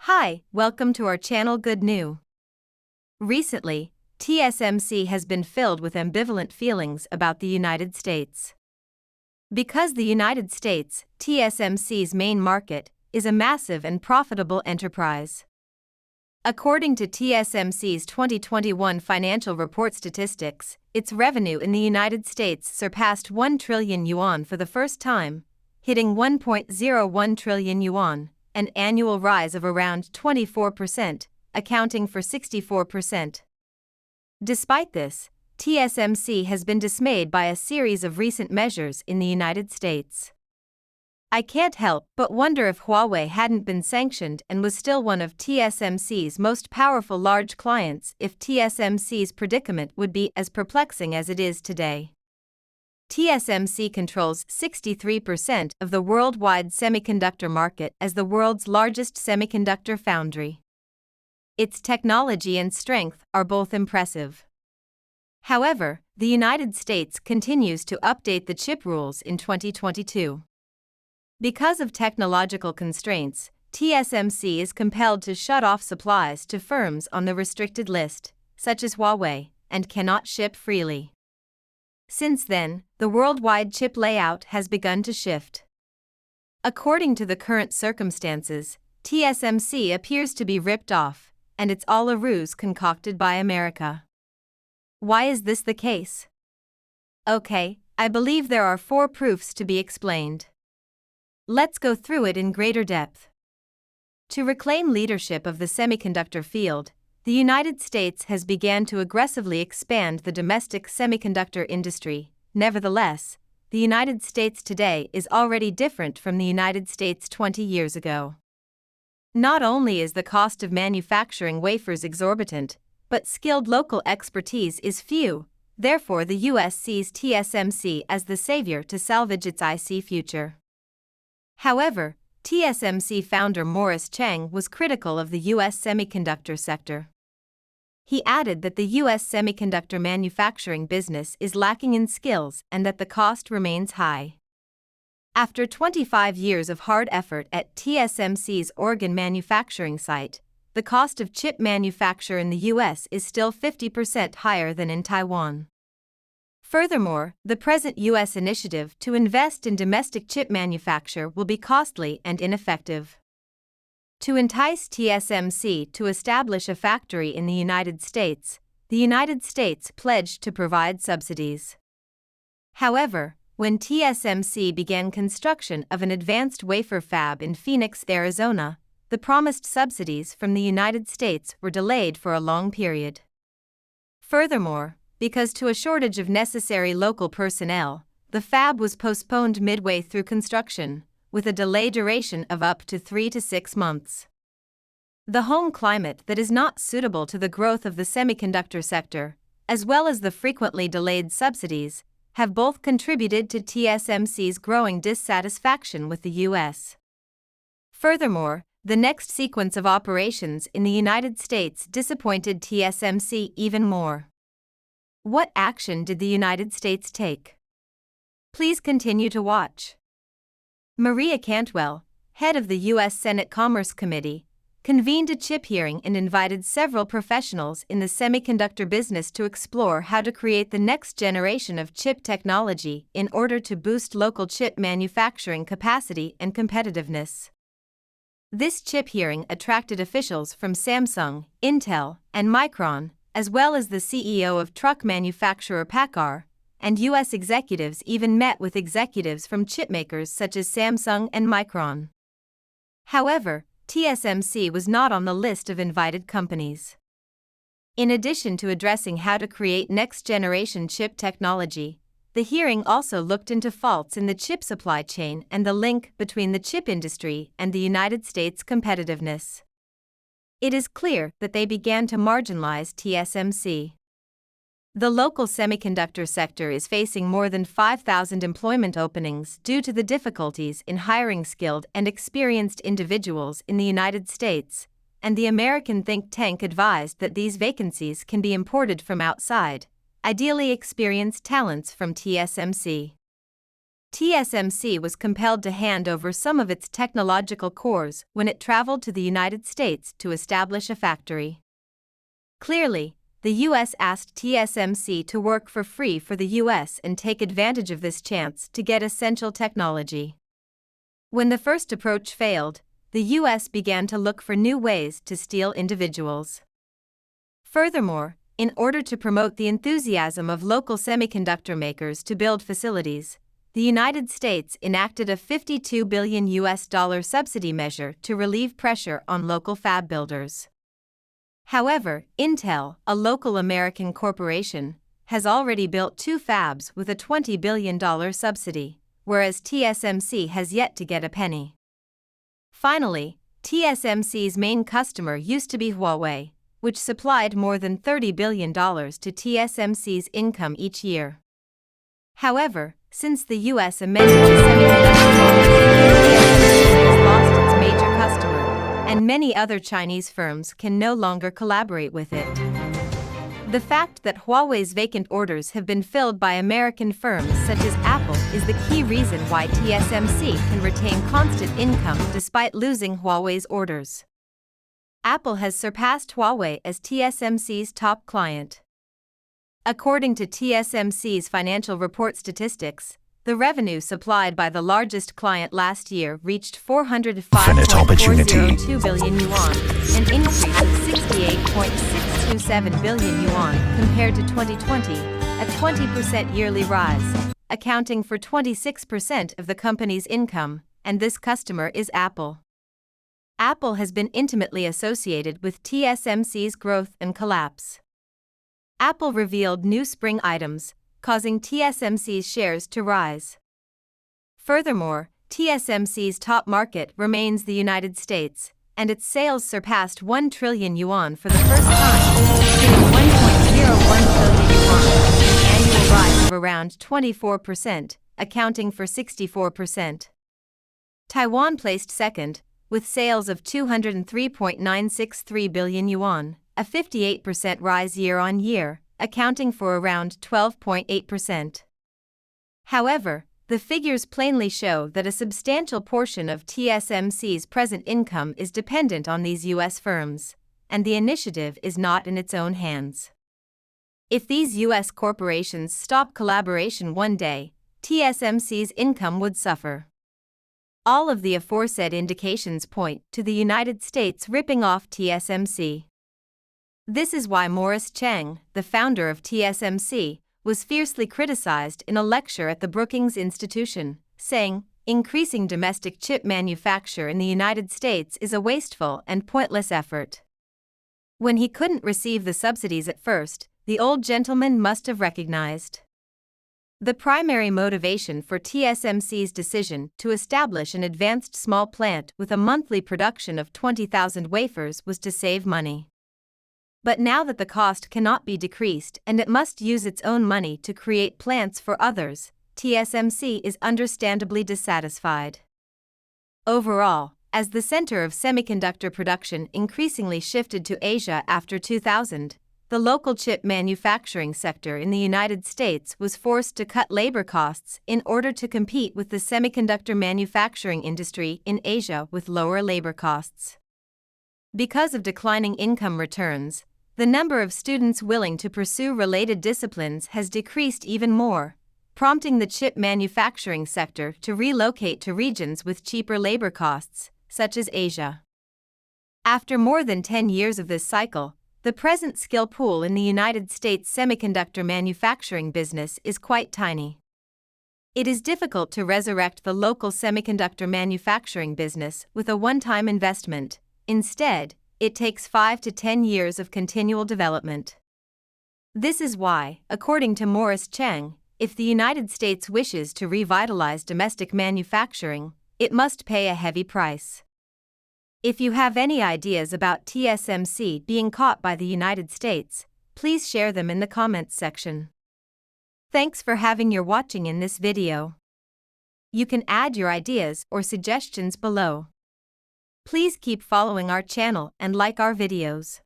Hi, welcome to our channel Good New. Recently, TSMC has been filled with ambivalent feelings about the United States. Because the United States, TSMC's main market, is a massive and profitable enterprise. According to TSMC's 2021 financial report statistics, its revenue in the United States surpassed 1 trillion yuan for the first time, hitting 1.01 trillion yuan. An annual rise of around 24%, accounting for 64%. Despite this, TSMC has been dismayed by a series of recent measures in the United States. I can't help but wonder if Huawei hadn't been sanctioned and was still one of TSMC's most powerful large clients, if TSMC's predicament would be as perplexing as it is today. TSMC controls 63% of the worldwide semiconductor market as the world's largest semiconductor foundry. Its technology and strength are both impressive. However, the United States continues to update the chip rules in 2022. Because of technological constraints, TSMC is compelled to shut off supplies to firms on the restricted list, such as Huawei, and cannot ship freely. Since then, the worldwide chip layout has begun to shift. According to the current circumstances, TSMC appears to be ripped off, and it's all a ruse concocted by America. Why is this the case? Okay, I believe there are 4 proofs to be explained. Let's go through it in greater depth. To reclaim leadership of the semiconductor field, the United States has begun to aggressively expand the domestic semiconductor industry. Nevertheless, the United States today is already different from the United States 20 years ago. Not only is the cost of manufacturing wafers exorbitant, but skilled local expertise is few. Therefore, the U.S. sees TSMC as the savior to salvage its IC future. However, TSMC founder Morris Chang was critical of the U.S. semiconductor sector. He added that the U.S. semiconductor manufacturing business is lacking in skills and that the cost remains high. After 25 years of hard effort at TSMC's Oregon manufacturing site, the cost of chip manufacture in the U.S. is still 50% higher than in Taiwan. Furthermore, the present U.S. initiative to invest in domestic chip manufacture will be costly and ineffective. To entice TSMC to establish a factory in the United States, the United States pledged to provide subsidies. However, when TSMC began construction of an advanced wafer fab in Phoenix, Arizona, the promised subsidies from the United States were delayed for a long period. Furthermore, because of a shortage of necessary local personnel, the fab was postponed midway through construction, with a delay duration of up to 3 to 6 months. The home climate that is not suitable to the growth of the semiconductor sector, as well as the frequently delayed subsidies, have both contributed to TSMC's growing dissatisfaction with the U.S. Furthermore, the next sequence of operations in the United States disappointed TSMC even more. What action did the United States take? Please continue to watch. Maria Cantwell, head of the U.S. Senate Commerce Committee, convened a chip hearing and invited several professionals in the semiconductor business to explore how to create the next generation of chip technology in order to boost local chip manufacturing capacity and competitiveness. This chip hearing attracted officials from Samsung, Intel, and Micron, as well as the CEO of truck manufacturer PACCAR, and U.S. executives even met with executives from chipmakers such as Samsung and Micron. However, TSMC was not on the list of invited companies. In addition to addressing how to create next-generation chip technology, the hearing also looked into faults in the chip supply chain and the link between the chip industry and the United States' competitiveness. It is clear that they began to marginalize TSMC. The local semiconductor sector is facing more than 5,000 employment openings due to the difficulties in hiring skilled and experienced individuals in the United States, and the American think tank advised that these vacancies can be imported from outside, ideally experienced talents from TSMC. TSMC was compelled to hand over some of its technological cores when it traveled to the United States to establish a factory. Clearly, the US asked TSMC to work for free for the US and take advantage of this chance to get essential technology. When the first approach failed, the US began to look for new ways to steal individuals. Furthermore, in order to promote the enthusiasm of local semiconductor makers to build facilities, the United States enacted a $52 billion subsidy measure to relieve pressure on local fab builders. However, Intel, a local American corporation, has already built 2 fabs with a $20 billion subsidy, whereas TSMC has yet to get a penny. Finally, TSMC's main customer used to be Huawei, which supplied more than $30 billion to TSMC's income each year. However, since the US amended the semiconductor laws, TSMC has lost its major customer, and many other Chinese firms can no longer collaborate with it. The fact that Huawei's vacant orders have been filled by American firms such as Apple is the key reason why TSMC can retain constant income despite losing Huawei's orders. Apple has surpassed Huawei as TSMC's top client. According to TSMC's financial report statistics, the revenue supplied by the largest client last year reached 405.402 billion yuan, an increase of 68.627 billion yuan compared to 2020, a 20% yearly rise, accounting for 26% of the company's income, and this customer is Apple. Apple has been intimately associated with TSMC's growth and collapse. Apple revealed new spring items, causing TSMC's shares to rise. Furthermore, TSMC's top market remains the United States, and its sales surpassed 1 trillion yuan for the first time, hitting 1.01 trillion yuan, an annual rise of around 24%, accounting for 64%. Taiwan placed second, with sales of 203.963 billion yuan, a 58% rise year-on-year, accounting for around 12.8%. However, the figures plainly show that a substantial portion of TSMC's present income is dependent on these US firms, and the initiative is not in its own hands. If these US corporations stop collaboration one day, TSMC's income would suffer. All of the aforesaid indications point to the United States ripping off TSMC. This is why Morris Chang, the founder of TSMC, was fiercely criticized in a lecture at the Brookings Institution, saying, "Increasing domestic chip manufacture in the United States is a wasteful and pointless effort." When he couldn't receive the subsidies at first, the old gentleman must have recognized. The primary motivation for TSMC's decision to establish an advanced small plant with a monthly production of 20,000 wafers was to save money. But now that the cost cannot be decreased and it must use its own money to create plants for others, TSMC is understandably dissatisfied. Overall, as the center of semiconductor production increasingly shifted to Asia after 2000, the local chip manufacturing sector in the United States was forced to cut labor costs in order to compete with the semiconductor manufacturing industry in Asia with lower labor costs. Because of declining income returns, the number of students willing to pursue related disciplines has decreased even more, prompting the chip manufacturing sector to relocate to regions with cheaper labor costs, such as Asia. After more than 10 years of this cycle, the present skill pool in the United States semiconductor manufacturing business is quite tiny. It is difficult to resurrect the local semiconductor manufacturing business with a one-time investment. Instead, it takes 5 to 10 years of continual development. This is why, according to Morris Chang, if the United States wishes to revitalize domestic manufacturing, it must pay a heavy price. If you have any ideas about TSMC being caught by the United States, please share them in the comments section. Thanks for watching in this video. You can add your ideas or suggestions below. Please keep following our channel and like our videos.